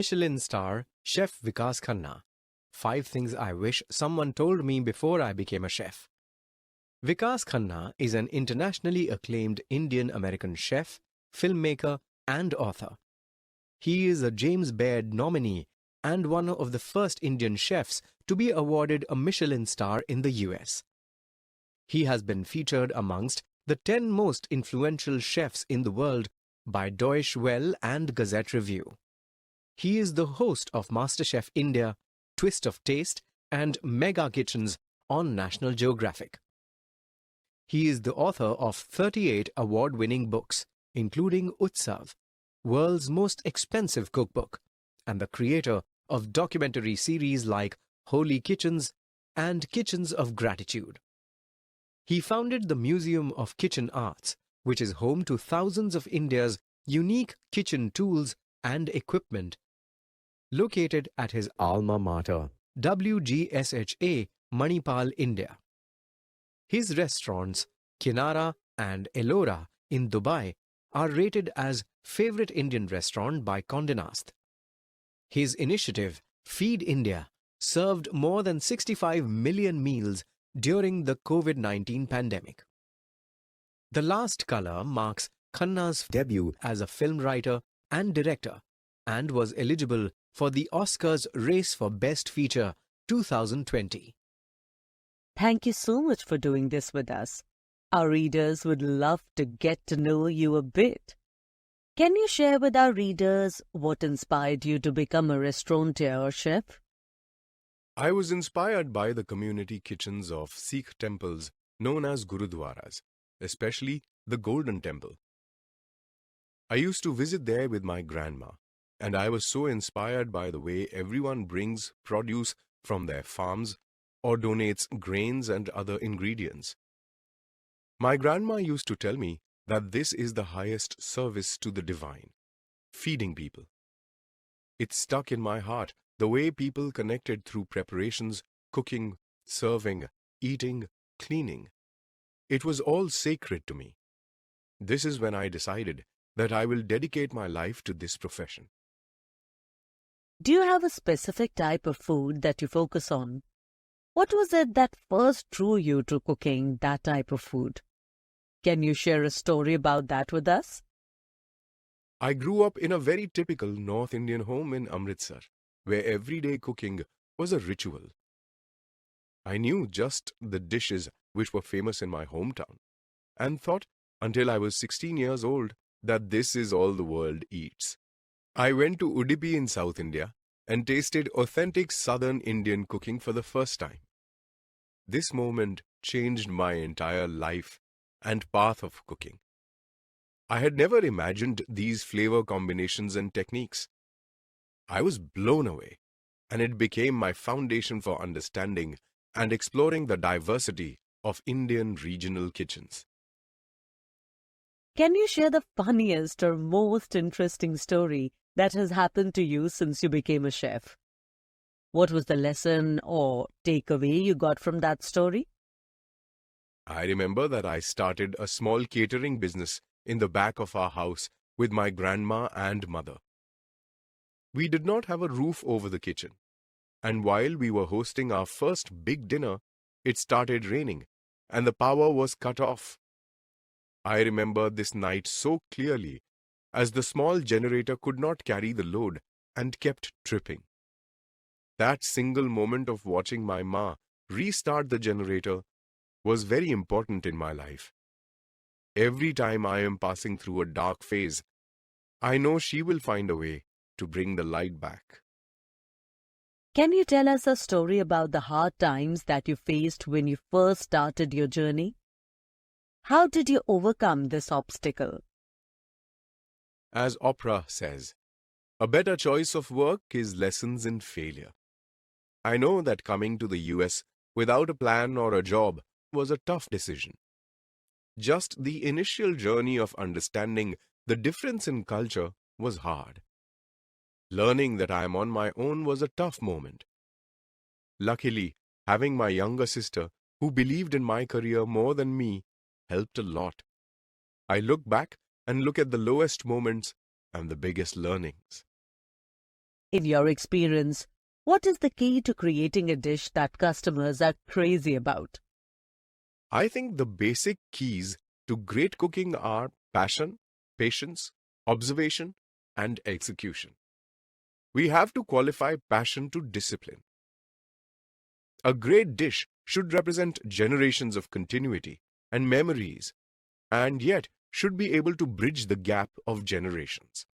Michelin-Star Chef Vikas Khanna. 5 things I wish someone told me before I became a chef. Vikas Khanna is an internationally acclaimed Indian-American chef, filmmaker, and author. He is a James Baird nominee and one of the first Indian chefs to be awarded a Michelin star in the US. He has been featured amongst the 10 most influential chefs in the world by Deutsche Welle and Gazette Review. He is the host of MasterChef India, Twist of Taste, and Mega Kitchens on National Geographic. He is the author of 38 award-winning books, including Utsav, World's Most Expensive Cookbook, and the creator of documentary series like Holy Kitchens and Kitchens of Gratitude. He founded the Museum of Kitchen Arts, which is home to thousands of India's unique kitchen tools and equipment, located at his alma mater, WGSHA, Manipal, India. His restaurants, Kinara and Ellora in Dubai, are rated as favorite Indian restaurant by Condé Nast. His initiative, Feed India, served more than 65 million meals during the COVID-19 pandemic. The Last Color marks Khanna's debut as a film writer and director and was eligible for the Oscars Race for Best Feature 2020. Thank you so much for doing this with us. Our readers would love to get to know you a bit. Can you share with our readers what inspired you to become a restaurateur or chef? I was inspired by the community kitchens of Sikh temples known as Gurudwaras, especially the Golden Temple. I used to visit there with my grandma, and I was so inspired by the way everyone brings produce from their farms or donates grains and other ingredients. My grandma used to tell me that this is the highest service to the divine, feeding people. It stuck in my heart the way people connected through preparations, cooking, serving, eating, cleaning. It was all sacred to me. This is when I decided that I will dedicate my life to this profession. Do you have a specific type of food that you focus on? What was it that first drew you to cooking that type of food? Can you share a story about that with us? I grew up in a very typical North Indian home in Amritsar, where everyday cooking was a ritual. I knew just the dishes which were famous in my hometown, and thought until I was 16 years old that this is all the world eats. I went to Udupi in South India and tasted authentic Southern Indian cooking for the first time. This moment changed my entire life and path of cooking. I had never imagined these flavor combinations and techniques. I was blown away, and it became my foundation for understanding and exploring the diversity of Indian regional kitchens. Can you share the funniest or most interesting story that has happened to you since you became a chef? What was the lesson or takeaway you got from that story? I remember that I started a small catering business in the back of our house with my grandma and mother. We did not have a roof over the kitchen, and while we were hosting our first big dinner, it started raining and the power was cut off. I remember this night so clearly, as the small generator could not carry the load and kept tripping. That single moment of watching my ma restart the generator was very important in my life. Every time I am passing through a dark phase, I know she will find a way to bring the light back. Can you tell us a story about the hard times that you faced when you first started your journey? How did you overcome this obstacle? As Oprah says, a better choice of work is lessons in failure. I know that coming to the US without a plan or a job was a tough decision. Just the initial journey of understanding the difference in culture was hard. Learning that I am on my own was a tough moment. Luckily, having my younger sister, who believed in my career more than me, helped a lot. I look back and look at the lowest moments and the biggest learnings. In your experience, what is the key to creating a dish that customers are crazy about? I think the basic keys to great cooking are passion, patience, observation, and execution. We have to qualify passion to discipline. A great dish should represent generations of continuity and memories, and yet should be able to bridge the gap of generations.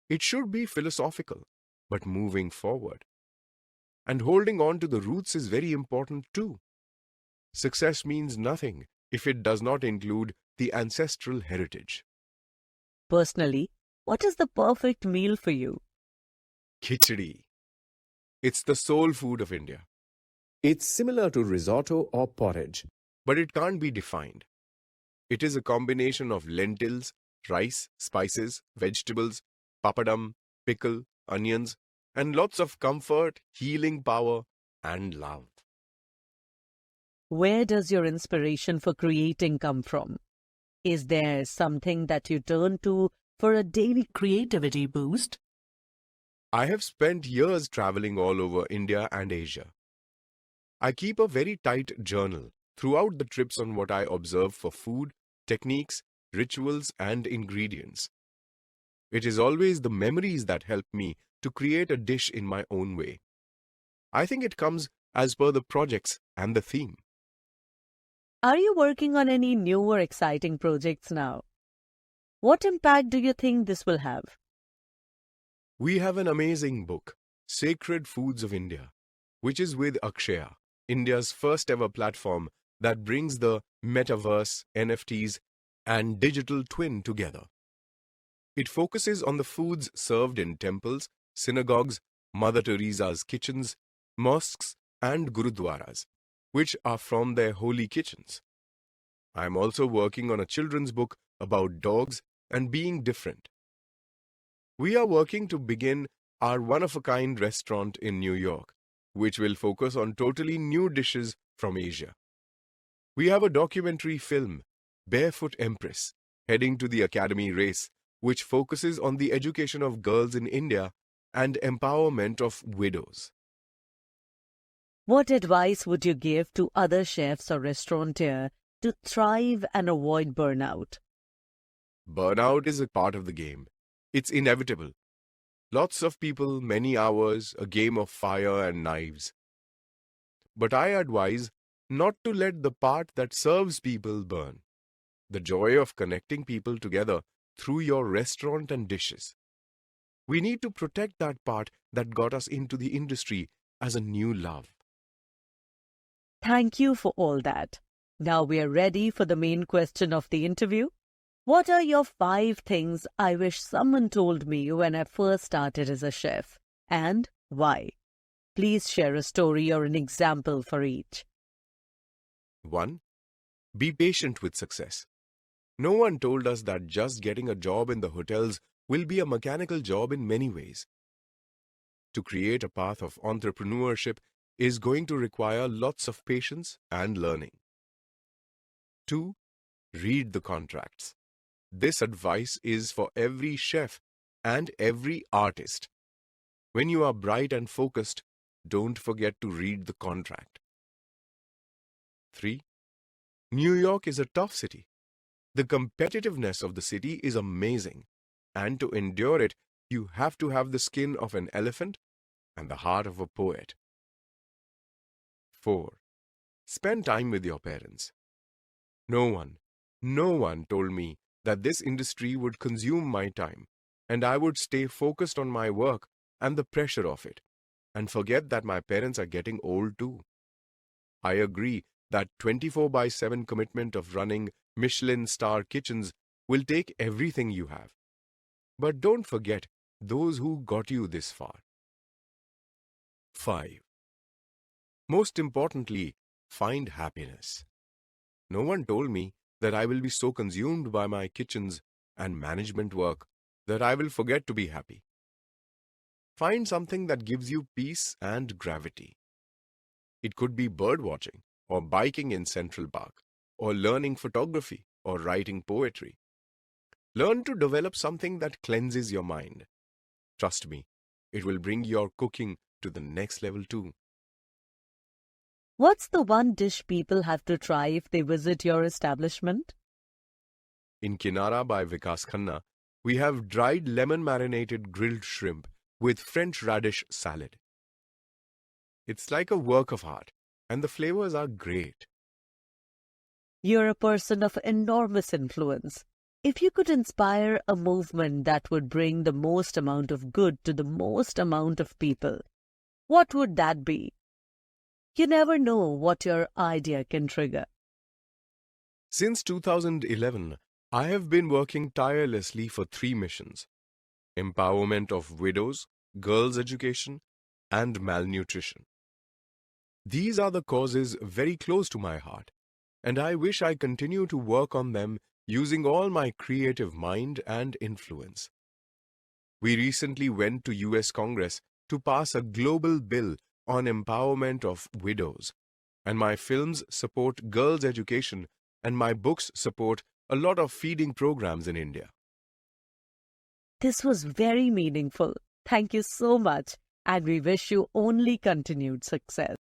It should be philosophical, but moving forward. And holding on to the roots is very important too. Success means nothing if it does not include the ancestral heritage. Personally, what is the perfect meal for you? Khichdi. It's the soul food of India. It's similar to risotto or porridge. But it can't be defined. It is a combination of lentils, rice, spices, vegetables, papadum, pickle, onions, and lots of comfort, healing power, and love. Where does your inspiration for creating come from? Is there something that you turn to for a daily creativity boost? I have spent years traveling all over India and Asia. I keep a very tight journal throughout the trips on what I observe for food, techniques, rituals, and ingredients. It is always the memories that help me to create a dish in my own way. I think it comes as per the projects and the theme. Are you working on any new or exciting projects now? What impact do you think this will have? We have an amazing book, Sacred Foods of India, which is with Akshaya, India's first ever platform that brings the metaverse, NFTs, and digital twin together. It focuses on the foods served in temples, synagogues, Mother Teresa's kitchens, mosques, and gurudwaras, which are from their holy kitchens. I am also working on a children's book about dogs and being different. We are working to begin our one-of-a-kind restaurant in New York, which will focus on totally new dishes from Asia. We have a documentary film, Barefoot Empress, heading to the Academy race, which focuses on the education of girls in India and empowerment of widows. What advice would you give to other chefs or restaurateurs to thrive and avoid burnout? Burnout is a part of the game. It's inevitable. Lots of people, many hours, a game of fire and knives. But I advise not to let the part that serves people burn. The joy of connecting people together through your restaurant and dishes. We need to protect that part that got us into the industry as a new love. Thank you for all that. Now we are ready for the main question of the interview. What are your 5 things I wish someone told me when I first started as a chef, and why? Please share a story or an example for each. 1. Be patient with success. No one told us that just getting a job in the hotels will be a mechanical job in many ways. To create a path of entrepreneurship is going to require lots of patience and learning. 2. Read the contracts. This advice is for every chef and every artist. When you are bright and focused, don't forget to read the contract. 3. New York is a tough city. The competitiveness of the city is amazing, and to endure it, you have to have the skin of an elephant and the heart of a poet. 4. Spend time with your parents. No one told me that this industry would consume my time, and I would stay focused on my work and the pressure of it, and forget that my parents are getting old too. I agree that 24/7 commitment of running Michelin-Star kitchens will take everything you have. But don't forget those who got you this far. 5. Most importantly, find happiness. No one told me that I will be so consumed by my kitchens and management work that I will forget to be happy. Find something that gives you peace and gravity. It could be bird watching, or biking in Central Park, or learning photography, or writing poetry. Learn to develop something that cleanses your mind. Trust me, It will bring your cooking to the next level too. What's the one dish people have to try if they visit your establishment? In Kinara by Vikas Khanna, we have dried lemon marinated grilled shrimp with French radish salad. It's like a work of art, and the flavors are great. You're a person of enormous influence. If you could inspire a movement that would bring the most amount of good to the most amount of people, what would that be? You never know what your idea can trigger. Since 2011, I have been working tirelessly for 3 missions: empowerment of widows, girls' education, and malnutrition. These are the causes very close to my heart, and I wish I continue to work on them using all my creative mind and influence. We recently went to US Congress to pass a global bill on empowerment of widows, and my films support girls' education and my books support a lot of feeding programs in India. This was very meaningful. Thank you so much, and we wish you only continued success.